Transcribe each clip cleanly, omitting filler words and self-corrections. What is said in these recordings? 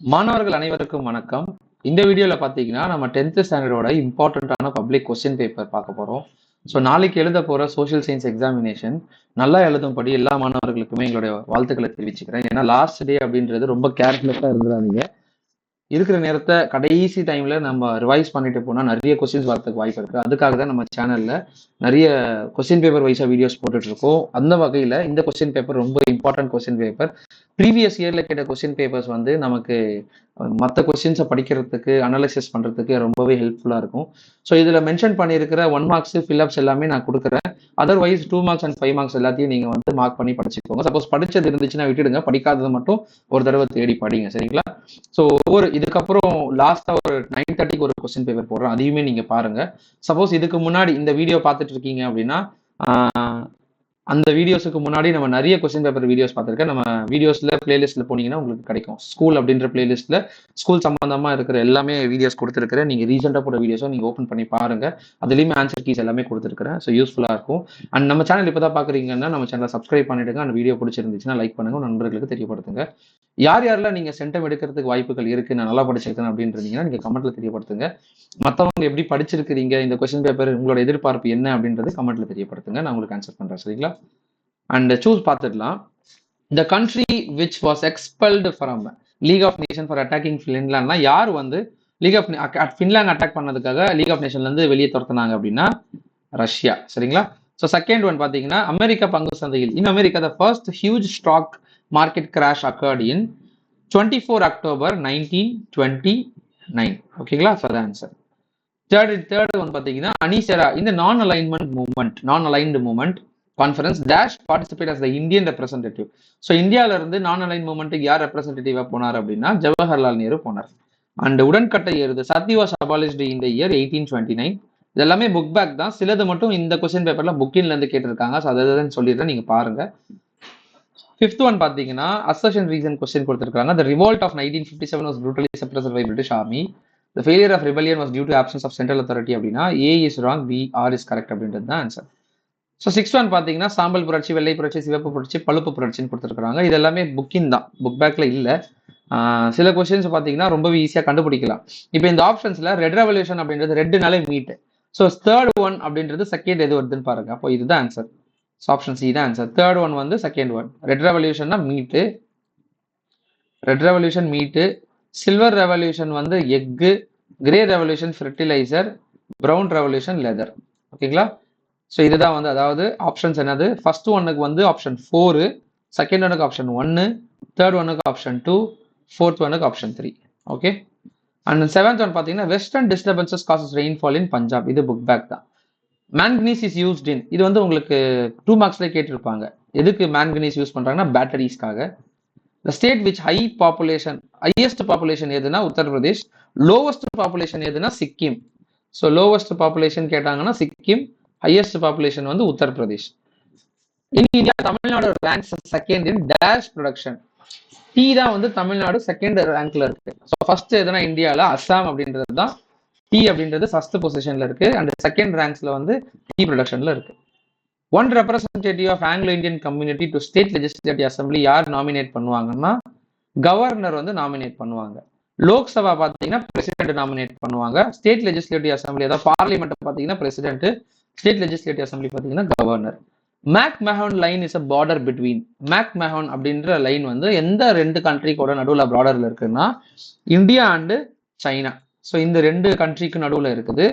மாணவர்கள் அனைவருக்கும் வணக்கம். இந்த வீடியோல பார்த்தீங்கன்னா, நம்ம 10th ஸ்டாண்டர்டோட இம்பார்ட்டன்ட்டான பப்ளிக் கொஸ்டின் பேப்பர் பார்க்க போறோம். ஸோ நாளைக்கு எழுத போற சோஷியல் சயின்ஸ் எக்ஸாமினேஷன் நல்லா எழுதும்படி எல்லா மாணவர்களுக்குமே எங்களுடைய வாழ்த்துக்களை தெரிவிச்சுக்கிறேன். ஏன்னா லாஸ்ட் டே அப்படின்றது ரொம்ப கேர்ஃபுல்லா இருந்துடாதீங்க. இருக்கிற நேரத்தை கடைசி டைம்ல நம்ம ரிவைஸ் பண்ணிட்டு போனா நிறைய கொஸ்டின்ஸ் வரதுக்கு வாய்ப்பு இருக்கு. அதுக்காக தான் நம்ம சேனல்ல நிறைய கொஸ்டின் பேப்பர் வைஸா வீடியோஸ் போட்டுட்டு இருக்கோம். அந்த வகையில இந்த கொஸ்டின் பேப்பர் ரொம்ப இம்பார்ட்டன்ட் கொஸ்டின் பேப்பர். ப்ரீவியஸ் இயர்ல கேட்ட கொஸ்டின் பேப்பர்ஸ் வந்து நமக்கு மற்ற கொஸ்டின்ஸை படிக்கிறதுக்கு அனாலிசிஸ் பண்றதுக்கு ரொம்பவே ஹெல்ப்ஃபுல்லா இருக்கும். ஸோ இதுல மென்ஷன் பண்ணியிருக்கிற 1 மார்க்ஸ் ஃபில்அப்ஸ் எல்லாமே நான் கொடுக்குறேன். அதர்வைஸ் 2 மார்க்ஸ் அண்ட் 5 மார்க்ஸ் எல்லாத்தையும் நீங்க வந்து மார்க் பண்ணி படிச்சுக்கோங்க. சப்போஸ் படிச்சது இருந்துச்சுன்னா விட்டுடுங்க, படிக்காதது மட்டும் ஒரு தடவை தேடி படிங்க, சரிங்களா? ஸோ இதுக்கப்புறம் லாஸ்டா ஒரு 9:30க்கு ஒரு கொஸ்டின் பேப்பர் போடுறேன், அதையுமே நீங்க பாருங்க. சப்போஸ் இதுக்கு முன்னாடி இந்த வீடியோ பார்த்துட்டு இருக்கீங்க அப்படின்னா அந்த வீடியோஸுக்கு முன்னாடி நம்ம நிறைய கொஸ்டின் பேப்பர் வீடியோஸ் பார்த்துருக்கேன். நம்ம வீடியோஸ்ல பிளேலிஸ்ட்ல போனீங்கன்னா உங்களுக்கு கிடைக்கும். ஸ்கூல் அப்படின்ற பிளேலிஸ்ட்ல ஸ்கூல் சம்பந்தமா இருக்கிற எல்லாமே வீடியோஸ் கொடுத்துருக்கிறேன். நீங்க ரீசெண்டா போட வீடியோஸும் நீங்க ஓப்பன் பண்ணி பாருங்க. அதுலயுமே ஆன்சர் கீஸ் எல்லாமே கொடுத்துருக்கிறேன். ஸோ யூஸ்ஃபுல்லா இருக்கும். அண்ட் நம்ம சேனல் இப்பதான் பாக்குறீங்கன்னா நம்ம சேனலை சப்ஸ்கிரைப் பண்ணிடுங்க. அந்த வீடியோ பிடிச்சிருந்துச்சுன்னா லைக் பண்ணுங்க, நண்பர்களுக்கு தெரியப்படுத்துங்க. யார் யாரெல்லாம் நீங்க சென்டம் எடுக்கிறதுக்கு வாய்ப்புகள் இருக்கு, நான் நல்லா படிச்சிருக்கேன் அப்படின்றீங்கன்னா நீங்க கமெண்ட்ல தெரியப்படுத்துங்க. மற்றவங்க எப்படி படிச்சிருக்கிறீங்க, இந்த கொஸ்டின் பேப்பர் உங்களோட எதிர்பார்ப்பு என்ன அப்படின்றது கமெண்ட்ல தெரியப்படுத்துங்க. நான் உங்களுக்கு ஆன்சர் பண்றேன், சரிங்களா? அண்ட் சூஸ் பார்த்துடலாம். The country which was expelled from league of nation for attacking ஃபின்லாண்ட்னா யார் வந்து லீக் ஆஃப் ஃபின்லாண்ட் அட்டாக் பண்ணதுக்காக லீக் ஆஃப் நேஷன்ல இருந்து வெளியே துரத்துனாங்க அப்படின்னா ரஷ்யா, சரிங்களா? ஸோ செகண்ட் ஒன் பார்த்தீங்கன்னா அமெரிக்கா பங்கு சந்தையில் in America the first huge stock market crash occurred in 24 October 1929. ஓகேங்களா? ஸோ அது ஆன்சர். தேர்ட் ஒன் பார்த்தீங்கன்னா அனிசெரா இந்த non aligned movement conference dash participate as the Indian representative. So இந்தியாவில இருந்து நான் அலைன் மூவ்மெண்ட்டுக்கு யார் ரெப்ரஸன்டேட்டிவா போனார் அப்படின்னா ஜவஹர்லால் நேரு போனார். அண்ட் உடன்கட்டை ஏறுது sati was abolished in the year 1829. இதெல்லாமே புக் பேக் தான், சிலது மட்டும் இந்த கொஸ்டின் பேப்பர்ல புக்கின்ல இருந்து கேட்டிருக்காங்க. ஸோ அதை சொல்லிடுறேன், நீங்க பாருங்க. ஃபிஃப்த் ஒன் பார்த்தீங்கன்னா அசர்ஷன் ரீசன் கொஸ்டின் கொடுத்துருக்காங்க. The revolt of 1957 was brutally suppressed by British Army. The failure of rebellion was due to absence of central authority அப்படின்னா A is wrong, B, R is correct அப்படின்றது தான் answer. So sixth one பார்த்தீங்கன்னா சாம்பல் புரட்சி, வெள்ளை புரட்சி, சிவப்பு புரட்சி, பழுப்பு புரட்சின்னு கொடுத்துருக்காங்க. இது எல்லாமே புக்கின் தான், புக் பேக்ல இல்லை. சில கொஸ்டின்ஸ் பார்த்தீங்கன்னா ரொம்பவே ஈஸியாக கண்டுபிடிக்கலாம். இப்போ இந்த ஆப்ஷன்ஸ்ல ரெட் ரெவல்யூஷன் அப்படின்றது ரெட்டுனாலே மீட். ஸோ தேர்ட் ஒன் அப்படின்றது செகண்ட் எது வருதுன்னு பாருங்க. அப்போ இதுதான் ஆன்சர். ஸோ ஆப்ஷன் சி தான் ஆன்சர். தேர்ட் ஒன் வந்து செகண்ட் ஒன். ரெட் ரெவல்யூஷன்னா meat, red revolution meat, silver revolution வந்து egg, grey revolution fertiliser, brown revolution leather. ஓகேங்களா? ஸோ இதுதான் வந்து அதாவது ஆப்ஷன்ஸ் என்னது, ஃபர்ஸ்ட் ஒன்னுக்கு வந்து ஆப்ஷன் 4, செகண்ட் ஒன்னுக்கு ஆப்ஷன் 1, தேர்ட் ஒன்னுக்கு ஆப்ஷன் 2, ஃபோர்த் ஒன்னுக்கு option 3. Okay. And seventh one பார்த்தீங்கன்னா வெஸ்டர்ன் டிஸ்டர்பன்சஸ் காசஸ் ரெயின்ஃபால் இன் பஞ்சாப். இது புக் பேக் தான். மேங்கனீஸ் இஸ் யூஸ்ட் இன் இது வந்து உங்களுக்கு 2 மார்க்ஸ்ல கேட்டிருப்பாங்க. எதுக்கு மேங்கனீஸ் யூஸ் பண்றாங்கன்னா பேட்டரிஸ்க்காக. The state which highest population எதுனா உத்தரப்பிரதேஷ், lowest population எதுனா சிக்கிம். ஸோ lowest population கேட்டாங்கன்னா சிக்கிம், highest population வந்து Uttar Pradesh. In India Tamil Nadu ranks second in dash production. Tea தான் வந்து தமிழ்நாடு செகண்ட் ரேங்க்ல இருக்கு. ஸோ ஃபர்ஸ்ட் எதுனா இந்தியாவில் அஸ்ஸாம் அப்படின்றது தான், டீ அப்படின்றது ஃபர்ஸ்ட் பொசிஷன்ல இருக்கு. அண்ட் செகண்ட் ரேங்க்ஸ்ல வந்து டீ ப்ரொடக்ஷன்ல இருக்கு. One representative of Anglo Indian community to state legislative assembly யார் நாமினேட் பண்ணுவாங்கன்னா கவர்னர் வந்து நாமினேட் பண்ணுவாங்க. லோக்சபா பார்த்தீங்கன்னா பிரசிடென்ட் நாமினேட் பண்ணுவாங்க. ஸ்டேட் லெஜிஸ்லேட்டிவ் அசம்பிளி அதாவது பார்லிமெண்ட் பார்த்தீங்கன்னா பிரசிடென்ட், ஸ்டேட் லெஜிஸ்லேட்டிவ் அசம்பிளி பார்த்தீங்கன்னா governor. McMahon line is a border between. McMahon அப்படின்ற லைன் வந்து எந்த ரெண்டு கண்ட்ரிக்கோட நடுவில் பார்டர்ல இருக்குன்னா இந்தியா அண்டு சைனா. ஸோ இந்த ரெண்டு கண்ட்ரிக்கு நடுவில் இருக்குது.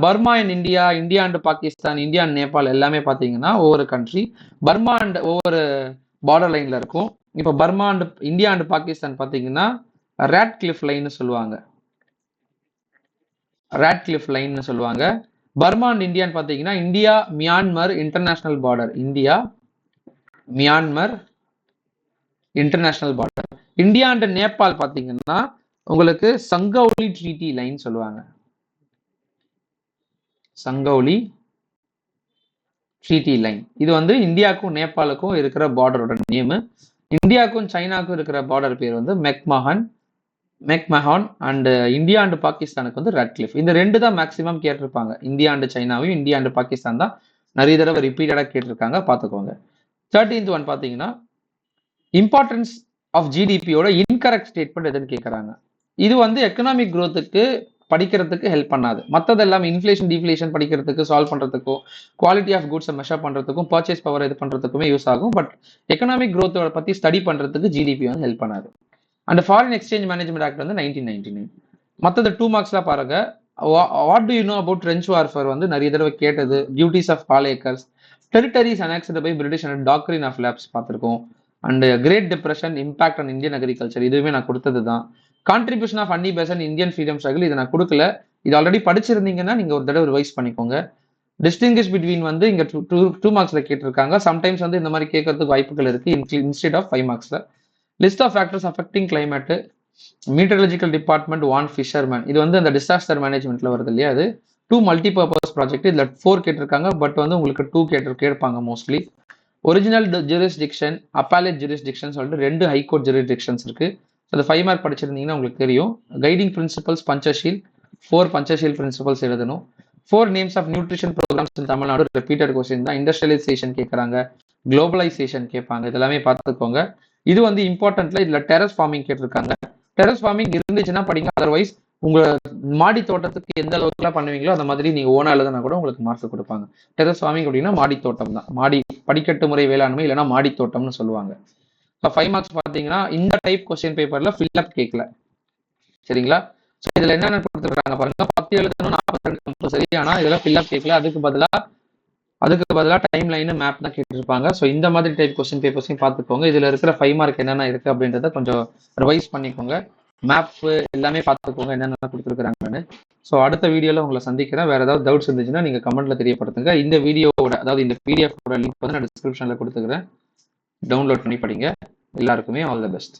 Burma and India, India and Pakistan, India and Nepal எல்லாமே பார்த்தீங்கன்னா ஒவ்வொரு கண்ட்ரி. பர்மா அண்ட் ஒவ்வொரு பார்டர் லைன்ல இருக்கும். இப்போ Burma and India and Pakistan பார்த்தீங்கன்னா ராட்கிளிஃப் லைன்னு சொல்லுவாங்க. ராட்கிளிஃப் லைன்னு சொல்லுவாங்க. பர்மா அண்ட் இந்தியான்னு பார்த்தீங்கன்னா India Myanmar international border. India Myanmar international border. India and Nepal பார்த்தீங்கன்னா உங்களுக்கு சங்கௌலி ட்ரீட்டி லைன் சொல்லுவாங்க. சங்கௌலி ட்ரீட்டி லைன் இது வந்து இந்தியாவுக்கும் நேபாளுக்கும் இருக்கிற பார்டரோட நேம். இந்தியாவுக்கும் சைனாவுக்கும் இருக்கிற பார்டர் பேர் வந்து மெக்மஹான். அண்ட் இந்தியா அண்ட் பாகிஸ்தானுக்கு வந்து ராட்கிளிஃப். இந்த ரெண்டு தான் மேக்சிமம் கேட்டிருப்பாங்க. இந்தியா அண்ட் சைனாவையும் இந்தியா அண்ட் பாகிஸ்தான் தான் நிறைய தடவை ரிப்பீட்டடா கேட்டிருக்காங்க, பார்த்துக்கோங்க. 13th ஒன் பார்த்தீங்கன்னா இம்பார்ட்டன்ஸ் ஆஃப் ஜிடிபியோட இன்கரெக்ட் ஸ்டேட்மெண்ட் எதுன்னு கேட்குறாங்க. இது வந்து எக்கனாமிக் growthக்கு படிக்கிறதுக்கு ஹெல்ப் பண்ணாது. மற்றது எல்லாமே இன்ஃப்ளேஷன் டிஃப்ளேஷன் படிக்கிறதுக்கு சால்வ் பண்ணுறதுக்கும் குவாலிட்டி ஆஃப் குட்ஸை மெஷர் பண்ணுறதுக்கும் பர்ச்சேஸ் பவர் இது பண்ணுறதுக்குமே யூஸ் ஆகும். பட் எக்கனாமிக் growth பற்றி ஸ்டடி பண்ணுறதுக்கு ஜிடிபி வந்து ஹெல்ப் பண்ணாது. And foreign exchange management act வந்து 1999. மற்றது 2 மார்க்ஸ்லாம் பாருங்க. What do you know about trench warfare வந்து நிறைய தடவை கேட்டது. Duties of pal acres, territories annexed by British and doctrine of lapse பார்த்துருக்கோம். And great depression impact on Indian agriculture, இதுவுமே நான் கொடுத்தது தான். Contribution of Annie Besant Indian freedom struggle, இதை நான் கொடுக்கல. இது ஆல்ரெடி படிச்சிருந்தீங்கன்னா நீங்க ஒரு தடவை ரிவைஸ் பண்ணிக்கோங்க. டிஸ்டிங்கிஷ் பிட்வீன் வந்து இங்க 2 மார்க்ஸ்ல கேட்டிருக்காங்க. சம்டைம்ஸ் வந்து இந்த மாதிரி கேட்கறதுக்கு வாய்ப்புகள் இருக்கு இன்ஸ்டெட் ஆஃப் 5 மார்க்ஸ்ல. List of factors affecting climate, meteorological department warn fishermen, இது வந்து அந்த டிசாஸ்டர் மேனேஜ்மெண்ட்ல வருது இல்லையா, அது 2 மல்டிபர்பஸ் ப்ராஜெக்ட். இதுல 4 கேட்டிருக்காங்க. பட் வந்து உங்களுக்கு 2 கேட்பாங்க மோஸ்ட்லி. ஒரிஜினல் ஜூரிஸ்டிக்ஷன், அப்பேலேட் ஜூரிஸ்டிக்ஷன் சொல்லிட்டு 2 ஹைகோர்ட் ஜூரிஸ்டிக்ஷன்ஸ் இருக்கு. அது 5 மார்க் படிச்சிருந்தீங்கன்னா உங்களுக்கு தெரியும். Guiding principles Panchsheel, 4 Panchsheel principles எழுதணும். 4 names of nutrition programmes in Tamil Nadu, repeated question தான். இண்டஸ்ட்ரியலைசேஷன் கேட்கறாங்க, குளோபலைசேஷன் கேட்பாங்க, இதெல்லாமே பார்த்துக்கோங்க. இது வந்து இம்பார்ட்டன்ட்ல இதுல டெரஸ் ஃபார்மிங் கேட்டிருக்காங்க. டெரஸ் ஃபார்மிங் இருந்துச்சுன்னா படிங்க. அதர்வைஸ் உங்க மாடி தோட்டத்துக்கு எந்த அளவுக்குலாம் பண்ணுவீங்களோ அந்த மாதிரி நீங்க ஓனா எழுதுனா கூட உங்களுக்கு மார்க் கொடுப்பாங்க. டெரஸ் ஃபார்மிங் அப்படின்னா மாடி தோட்டம் தான். மாடி படிக்கட்டு முறை வேளாண்மை இல்லைன்னா மாடி தோட்டம்னு சொல்லுவாங்க. ஸோ 5 மார்க்ஸ் பார்த்தீங்கன்னா இந்த டைப் கொஸ்டின் பேப்பர்ல ஃபில்அப் கேட்கல, சரிங்களா? ஸோ இதுல என்னென்ன கொடுத்துருக்காங்க பாருங்க. 10 எழுதணும், 42 கம்பல்சரி. ஆனா இதெல்லாம் ஃபில்அப் கேட்கல. அதுக்கு பதிலாக டைம் லைன் மேப் தான் கேட்டிருப்பாங்க. ஸோ இந்த மாதிரி டைப் கொஸ்டின் பேப்பர்ஸையும் பார்த்துக்கோங்க. இதுல இருக்கிற 5 மார்க் என்னென்ன இருக்கு அப்படின்றத கொஞ்சம் ரிவைஸ் பண்ணிக்கோங்க. மேப் எல்லாமே பார்த்துக்கோங்க என்னென்ன கொடுத்துருக்காங்கன்னு. ஸோ அடுத்த வீடியோல உங்களை சந்திக்கிறேன். வேற ஏதாவது டவுட்ஸ் இருந்துச்சுன்னா நீங்க கமெண்ட்ல தெரியப்படுத்துங்க. இந்த வீடியோவோட அதாவது இந்த பிடிஎஃப் லிங்க் வந்து நான் டிஸ்கிரிப்ஷன்ல கொடுத்துக்கிறேன். டவுன்லோட் பண்ணி படிங்க. எல்லாருக்குமே ஆல் தி பெஸ்ட்.